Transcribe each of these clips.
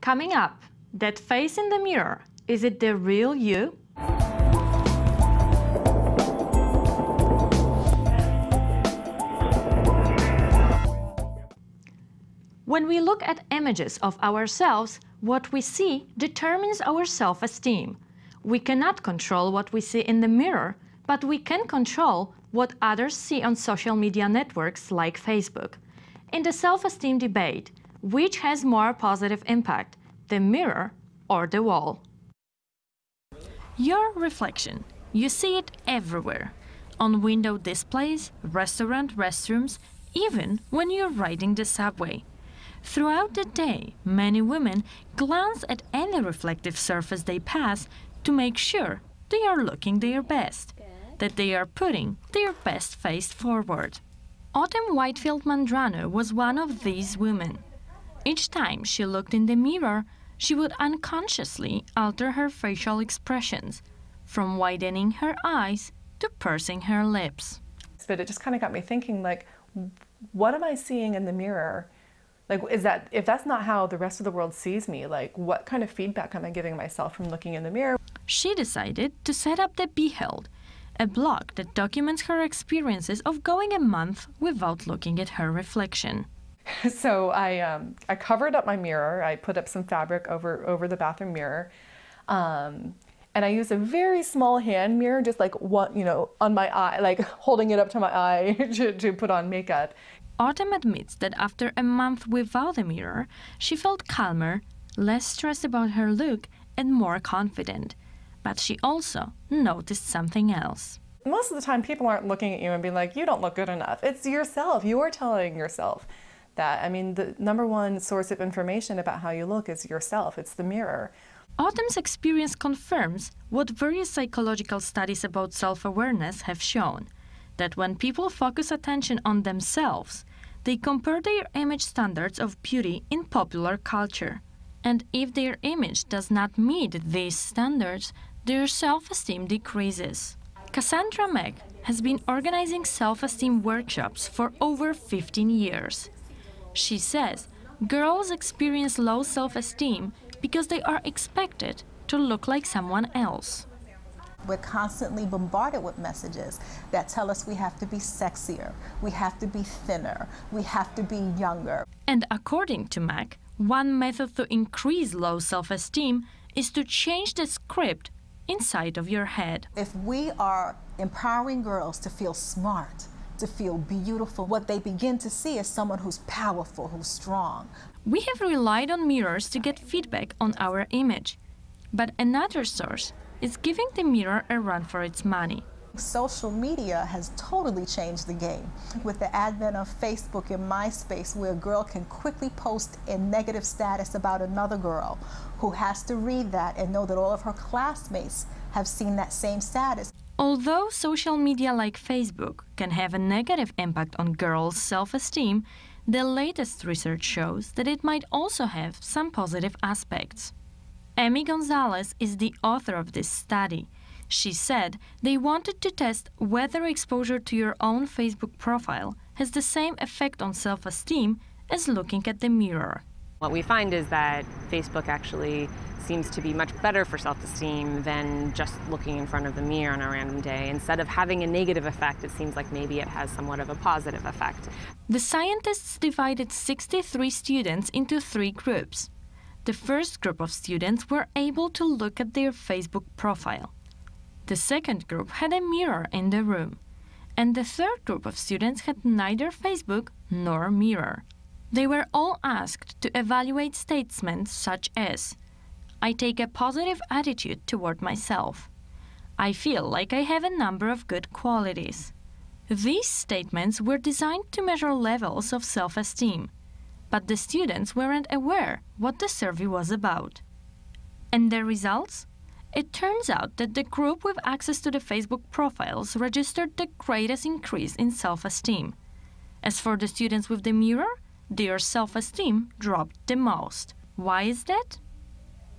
Coming up, that face in the mirror, is it the real you? When we look at images of ourselves, what we see determines our self-esteem. We cannot control what we see in the mirror, but we can control what others see on social media networks like Facebook. In the self-esteem debate, which has more positive impact, the mirror or the wall? Your reflection. You see it everywhere. On window displays, restaurant restrooms, even when you're riding the subway. Throughout the day, many women glance at any reflective surface they pass to make sure they are looking their best, that they are putting their best face forward. Autumn Whitefield Mandrano was one of these women. Each time she looked in the mirror, she would unconsciously alter her facial expressions, from widening her eyes to pursing her lips. But it just kind of got me thinking, like, what am I seeing in the mirror? Like, if that's not how the rest of the world sees me, like, what kind of feedback am I giving myself from looking in the mirror? She decided to set up the Beheld, a blog that documents her experiences of going a month without looking at her reflection. So I covered up my mirror. I put up some fabric over the bathroom mirror, and I used a very small hand mirror, just like one, on my eye, like holding it up to my eye to put on makeup. Autumn admits that after a month without a mirror, she felt calmer, less stressed about her look, and more confident. But she also noticed something else. Most of the time, people aren't looking at you and being like, you don't look good enough. It's yourself. You are telling yourself that. I mean, the #1 source of information about how you look is yourself. It's the mirror. Autumn's experience confirms what various psychological studies about self-awareness have shown, that when people focus attention on themselves, they compare their image standards of beauty in popular culture. And if their image does not meet these standards, their self-esteem decreases. Cassandra Meg has been organizing self-esteem workshops for over 15 years. She says girls experience low self-esteem because they are expected to look like someone else. We're constantly bombarded with messages that tell us we have to be sexier, we have to be thinner, we have to be younger. And according to Mac, one method to increase low self-esteem is to change the script inside of your head. If we are empowering girls to feel smart, to feel beautiful, what they begin to see is someone who's powerful, who's strong. We have relied on mirrors to get feedback on our image. But another source is giving the mirror a run for its money. Social media has totally changed the game. With the advent of Facebook and MySpace, where a girl can quickly post a negative status about another girl who has to read that and know that all of her classmates have seen that same status. Although social media like Facebook can have a negative impact on girls' self-esteem, the latest research shows that it might also have some positive aspects. Amy Gonzalez is the author of this study. She said they wanted to test whether exposure to your own Facebook profile has the same effect on self-esteem as looking at the mirror. What we find is that Facebook actually seems to be much better for self-esteem than just looking in front of the mirror on a random day. Instead of having a negative effect, it seems like maybe it has somewhat of a positive effect. The scientists divided 63 students into 3 groups. The first group of students were able to look at their Facebook profile. The second group had a mirror in the room. And the third group of students had neither Facebook nor mirror. They were all asked to evaluate statements such as, I take a positive attitude toward myself. I feel like I have a number of good qualities. These statements were designed to measure levels of self-esteem. But the students weren't aware what the survey was about. And the results? It turns out that the group with access to the Facebook profiles registered the greatest increase in self-esteem. As for the students with the mirror, their self-esteem dropped the most. Why is that?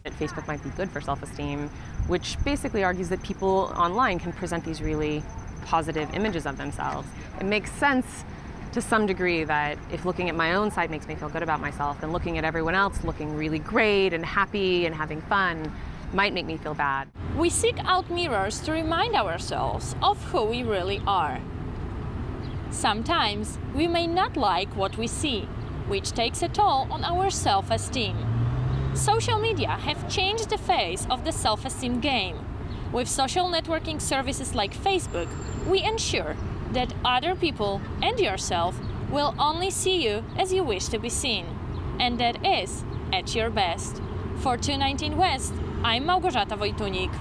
Facebook might be good for self-esteem, which basically argues that people online can present these really positive images of themselves. It makes sense to some degree that if looking at my own site makes me feel good about myself, then looking at everyone else looking really great and happy and having fun might make me feel bad. We seek out mirrors to remind ourselves of who we really are. Sometimes we may not like what we see, which takes a toll on our self-esteem. Social media have changed the face of the self-esteem game. With social networking services like Facebook, we ensure that other people and yourself will only see you as you wish to be seen, and that is at your best. For 219 West, I'm Malgorzata Wojtunik.